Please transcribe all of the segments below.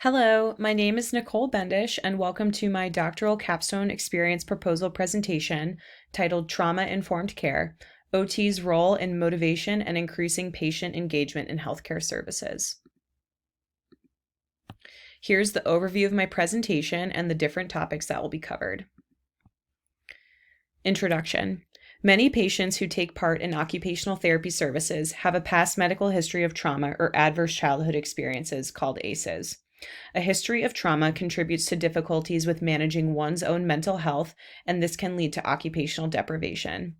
Hello, my name is Nicole Bendish, and welcome to my doctoral capstone experience proposal presentation titled Trauma-Informed Care, OT's Role in Motivation and Increasing Patient Engagement in Healthcare Services. Here's the overview of my presentation and the different topics that will be covered. Introduction. Many patients who take part in occupational therapy services have a past medical history of trauma or adverse childhood experiences called ACEs. A history of trauma contributes to difficulties with managing one's own mental health, and this can lead to occupational deprivation.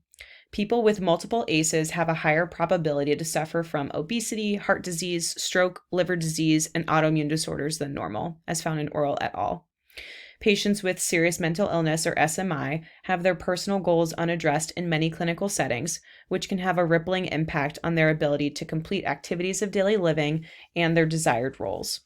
People with multiple ACEs have a higher probability to suffer from obesity, heart disease, stroke, liver disease, and autoimmune disorders than normal, as found in Oral et al. Patients with serious mental illness or SMI have their personal goals unaddressed in many clinical settings, which can have a rippling impact on their ability to complete activities of daily living and their desired roles.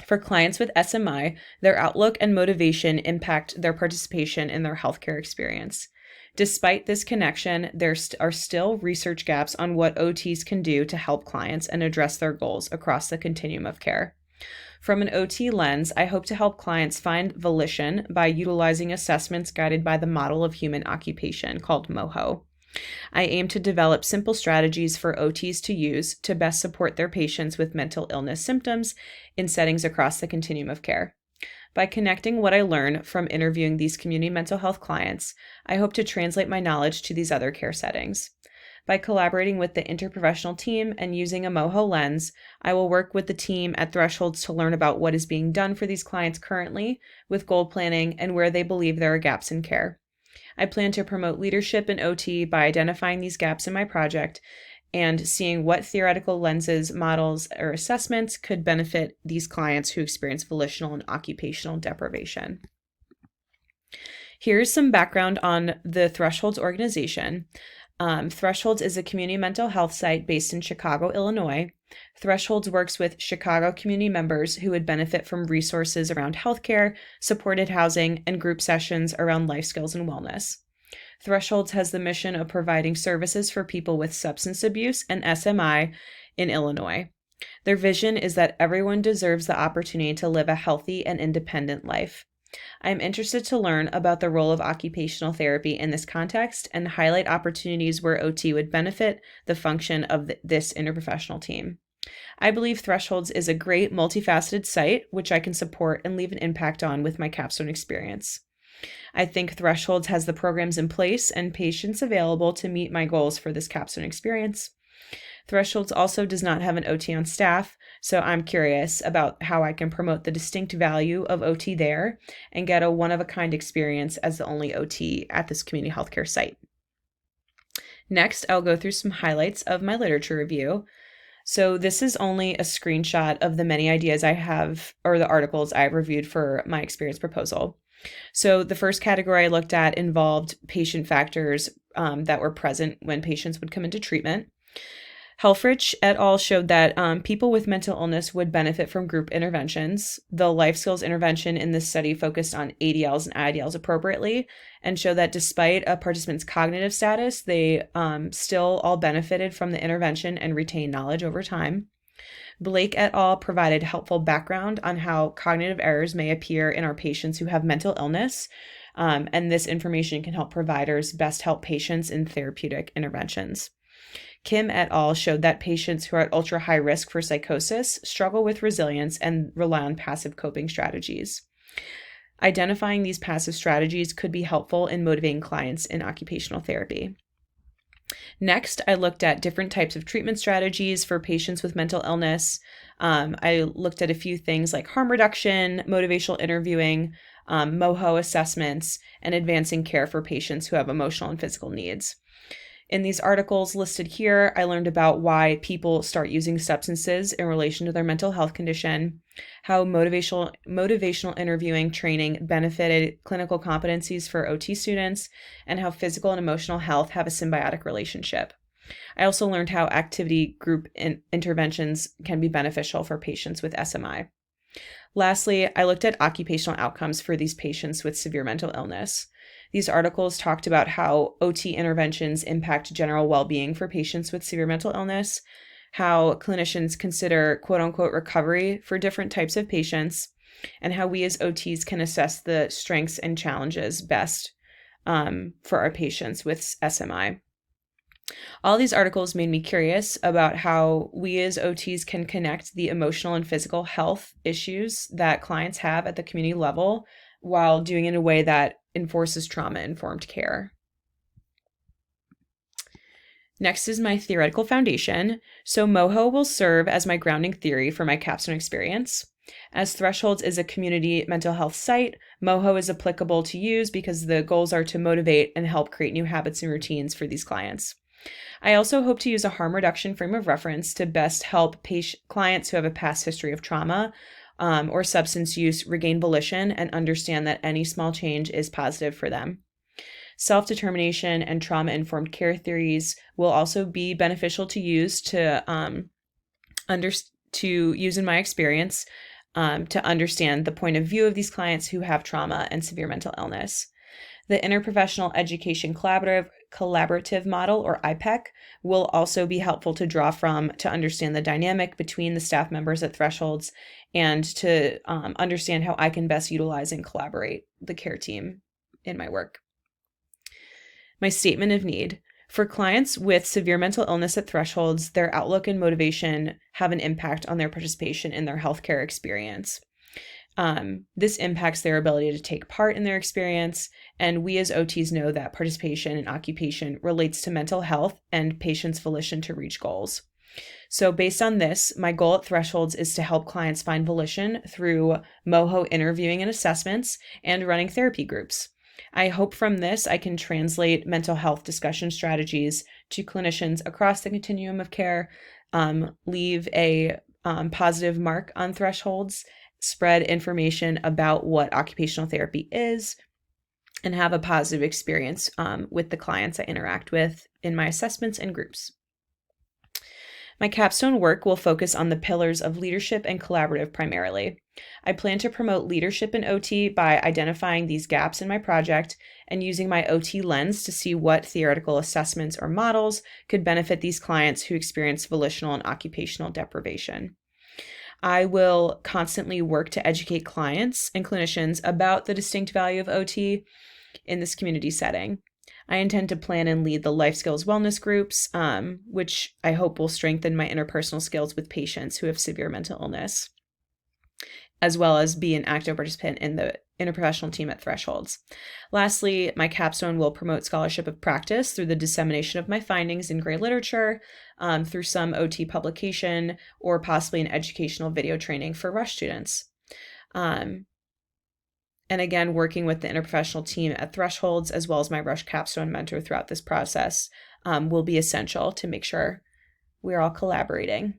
For clients with SMI, their outlook and motivation impact their participation in their healthcare experience. Despite this connection, there are still research gaps on what OTs can do to help clients and address their goals across the continuum of care. From an OT lens, I hope to help clients find volition by utilizing assessments guided by the model of human occupation called MOHO. I aim to develop simple strategies for OTs to use to best support their patients with mental illness symptoms in settings across the continuum of care. By connecting what I learn from interviewing these community mental health clients, I hope to translate my knowledge to these other care settings. By collaborating with the interprofessional team and using a MOHO lens, I will work with the team at Thresholds to learn about what is being done for these clients currently with goal planning and where they believe there are gaps in care. I plan to promote leadership in OT by identifying these gaps in my project and seeing what theoretical lenses, models, or assessments could benefit these clients who experience volitional and occupational deprivation. Here's some background on the Thresholds organization. Thresholds is a community mental health site based in Chicago, Illinois. Thresholds works with Chicago community members who would benefit from resources around healthcare, supported housing, and group sessions around life skills and wellness. Thresholds has the mission of providing services for people with substance abuse and SMI in Illinois. Their vision is that everyone deserves the opportunity to live a healthy and independent life. I am interested to learn about the role of occupational therapy in this context and highlight opportunities where OT would benefit the function of this interprofessional team. I believe Thresholds is a great multifaceted site which I can support and leave an impact on with my capstone experience. I think Thresholds has the programs in place and patients available to meet my goals for this capstone experience. Thresholds also does not have an OT on staff, so I'm curious about how I can promote the distinct value of OT there and get a one-of-a-kind experience as the only OT at this community healthcare site. Next, I'll go through some highlights of my literature review. So this is only a screenshot of the many ideas I have, or the articles I've reviewed for my experience proposal. So the first category I looked at involved patient factors that were present when patients would come into treatment. Helfrich et al. Showed that people with mental illness would benefit from group interventions. The life skills intervention in this study focused on ADLs and IDLs appropriately and showed that despite a participant's cognitive status, they still all benefited from the intervention and retained knowledge over time. Blake et al. Provided helpful background on how cognitive errors may appear in our patients who have mental illness, and this information can help providers best help patients in therapeutic interventions. Kim et al. Showed that patients who are at ultra high risk for psychosis struggle with resilience and rely on passive coping strategies. Identifying these passive strategies could be helpful in motivating clients in occupational therapy. Next, I looked at different types of treatment strategies for patients with mental illness. I looked at a few things like harm reduction, motivational interviewing, MOHO assessments, and advancing care for patients who have emotional and physical needs. In these articles listed here, I learned about why people start using substances in relation to their mental health condition, how motivational interviewing training benefited clinical competencies for OT students, and how physical and emotional health have a symbiotic relationship. I also learned how activity group interventions can be beneficial for patients with SMI. Lastly, I looked at occupational outcomes for these patients with severe mental illness. These articles talked about how OT interventions impact general well-being for patients with severe mental illness, how clinicians consider quote unquote recovery for different types of patients, and how we as OTs can assess the strengths and challenges best for our patients with SMI. All these articles made me curious about how we as OTs can connect the emotional and physical health issues that clients have at the community level while doing it in a way that enforces trauma-informed care. Next is my theoretical foundation. So MOHO will serve as my grounding theory for my capstone experience. As Thresholds is a community mental health site, MOHO is applicable to use because the goals are to motivate and help create new habits and routines for these clients. I also hope to use a harm reduction frame of reference to best help clients who have a past history of trauma or substance use regain volition and understand that any small change is positive for them. Self-determination and trauma-informed care theories will also be beneficial to use to use in my experience to understand the point of view of these clients who have trauma and severe mental illness. The Interprofessional Education Collaborative Model, or IPEC, will also be helpful to draw from to understand the dynamic between the staff members at Thresholds and to understand how I can best utilize and collaborate the care team in my work. My statement of need. For clients with severe mental illness at Thresholds, their outlook and motivation have an impact on their participation in their healthcare experience. This impacts their ability to take part in their experience, and we as OTs know that participation in occupation relates to mental health and patients' volition to reach goals. So based on this, my goal at Thresholds is to help clients find volition through MOHO interviewing and assessments and running therapy groups. I hope from this I can translate mental health discussion strategies to clinicians across the continuum of care, leave a positive mark on Thresholds, spread information about what occupational therapy is, and have a positive experience with the clients I interact with in my assessments and groups. My capstone work will focus on the pillars of leadership and collaborative primarily. I plan to promote leadership in OT by identifying these gaps in my project and using my OT lens to see what theoretical assessments or models could benefit these clients who experience volitional and occupational deprivation. I will constantly work to educate clients and clinicians about the distinct value of OT in this community setting. I intend to plan and lead the life skills wellness groups, which I hope will strengthen my interpersonal skills with patients who have severe mental illness, as well as be an active participant in the interprofessional team at Thresholds. Lastly, my capstone will promote scholarship of practice through the dissemination of my findings in gray literature, through some OT publication, or possibly an educational video training for Rush students. And again, working with the interprofessional team at Thresholds, as well as my Rush capstone mentor throughout this process, will be essential to make sure we're all collaborating.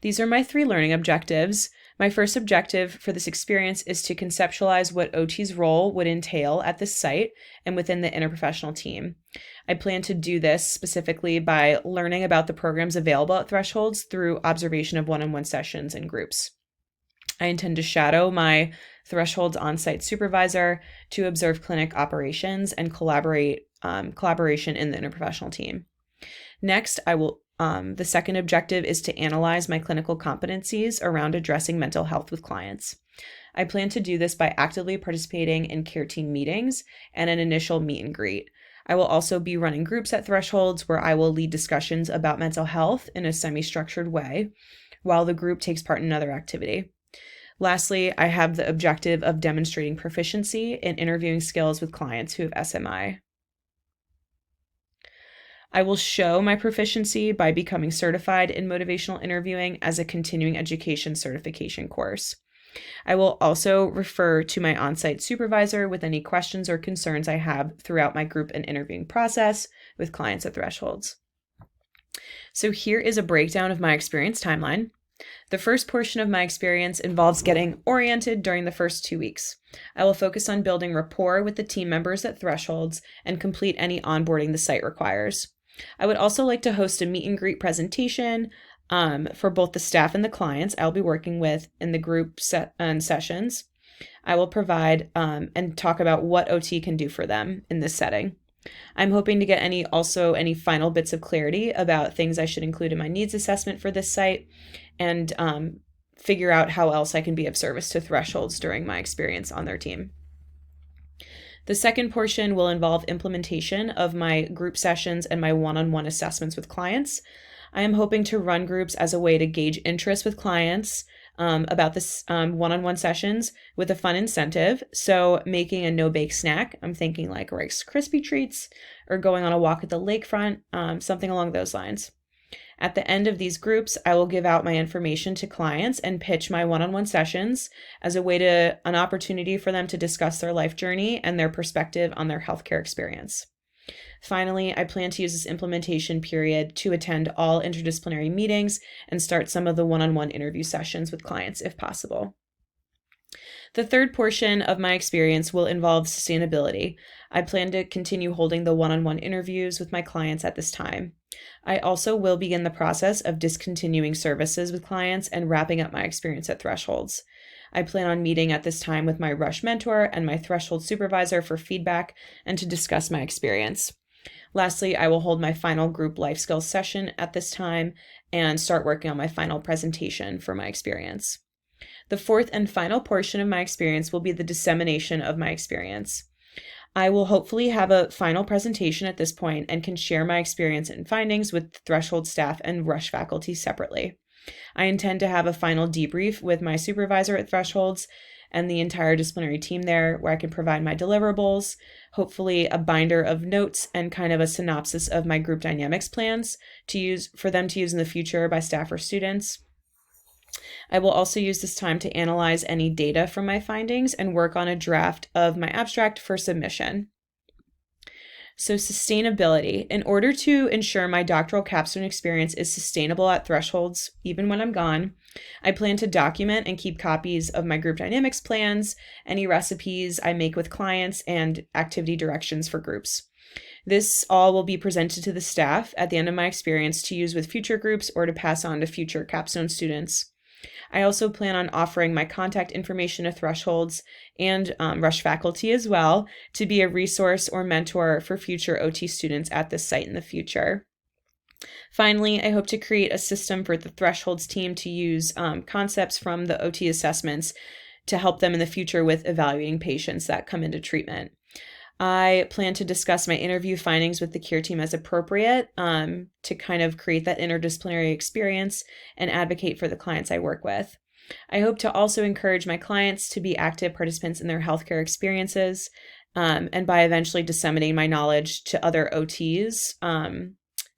These are my 3 learning objectives. My first objective for this experience is to conceptualize what OT's role would entail at this site and within the interprofessional team. I plan to do this specifically by learning about the programs available at Thresholds through observation of one-on-one sessions and groups. I intend to shadow my Thresholds on-site supervisor to observe clinic operations and collaboration in the interprofessional team. Next, the second objective is to analyze my clinical competencies around addressing mental health with clients. I plan to do this by actively participating in care team meetings and an initial meet and greet. I will also be running groups at Thresholds where I will lead discussions about mental health in a semi-structured way, while the group takes part in another activity. Lastly, I have the objective of demonstrating proficiency in interviewing skills with clients who have SMI. I will show my proficiency by becoming certified in motivational interviewing as a continuing education certification course. I will also refer to my on-site supervisor with any questions or concerns I have throughout my group and interviewing process with clients at Thresholds. So here is a breakdown of my experience timeline. The first portion of my experience involves getting oriented during the first 2 weeks. I will focus on building rapport with the team members at Thresholds and complete any onboarding the site requires. I would also like to host a meet and greet presentation for both the staff and the clients I'll be working with in the group sessions. I will provide and talk about what OT can do for them in this setting. I'm hoping to get any final bits of clarity about things I should include in my needs assessment for this site, and figure out how else I can be of service to Thresholds during my experience on their team. The second portion will involve implementation of my group sessions and my one-on-one assessments with clients. I am hoping to run groups as a way to gauge interest with clients about this one-on-one sessions with a fun incentive. So making a no-bake snack, I'm thinking like Rice Krispie treats, or going on a walk at the lakefront, something along those lines. At the end of these groups, I will give out my information to clients and pitch my one-on-one sessions as an opportunity for them to discuss their life journey and their perspective on their healthcare experience. Finally, I plan to use this implementation period to attend all interdisciplinary meetings and start some of the one-on-one interview sessions with clients if possible. The third portion of my experience will involve sustainability. I plan to continue holding the one-on-one interviews with my clients at this time. I also will begin the process of discontinuing services with clients and wrapping up my experience at Thresholds. I plan on meeting at this time with my Rush mentor and my Threshold supervisor for feedback and to discuss my experience. Lastly, I will hold my final group life skills session at this time and start working on my final presentation for my experience. The fourth and final portion of my experience will be the dissemination of my experience. I will hopefully have a final presentation at this point and can share my experience and findings with Threshold staff and Rush faculty separately. I intend to have a final debrief with my supervisor at Thresholds and the entire disciplinary team there, where I can provide my deliverables, hopefully a binder of notes and kind of a synopsis of my group dynamics plans for them to use in the future by staff or students. I will also use this time to analyze any data from my findings and work on a draft of my abstract for submission. So sustainability. In order to ensure my doctoral capstone experience is sustainable at Thresholds, even when I'm gone, I plan to document and keep copies of my group dynamics plans, any recipes I make with clients, and activity directions for groups. This all will be presented to the staff at the end of my experience to use with future groups or to pass on to future capstone students. I also plan on offering my contact information to Thresholds and Rush faculty as well to be a resource or mentor for future OT students at this site in the future. Finally, I hope to create a system for the Thresholds team to use concepts from the OT assessments to help them in the future with evaluating patients that come into treatment. I plan to discuss my interview findings with the care team as appropriate to kind of create that interdisciplinary experience and advocate for the clients I work with. I hope to also encourage my clients to be active participants in their healthcare experiences, and by eventually disseminating my knowledge to other OTs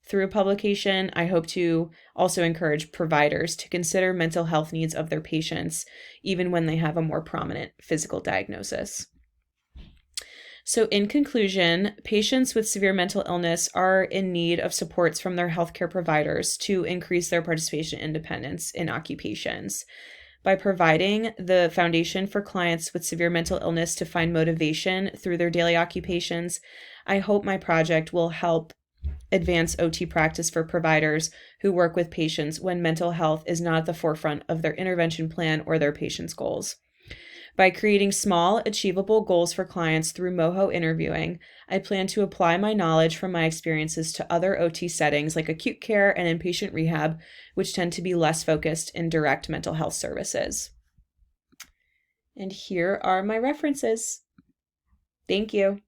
through a publication, I hope to also encourage providers to consider mental health needs of their patients, even when they have a more prominent physical diagnosis. So in conclusion, patients with severe mental illness are in need of supports from their healthcare providers to increase their participation and independence in occupations. By providing the foundation for clients with severe mental illness to find motivation through their daily occupations, I hope my project will help advance OT practice for providers who work with patients when mental health is not at the forefront of their intervention plan or their patients' goals. By creating small, achievable goals for clients through MoHo interviewing, I plan to apply my knowledge from my experiences to other OT settings like acute care and inpatient rehab, which tend to be less focused in direct mental health services. And here are my references. Thank you.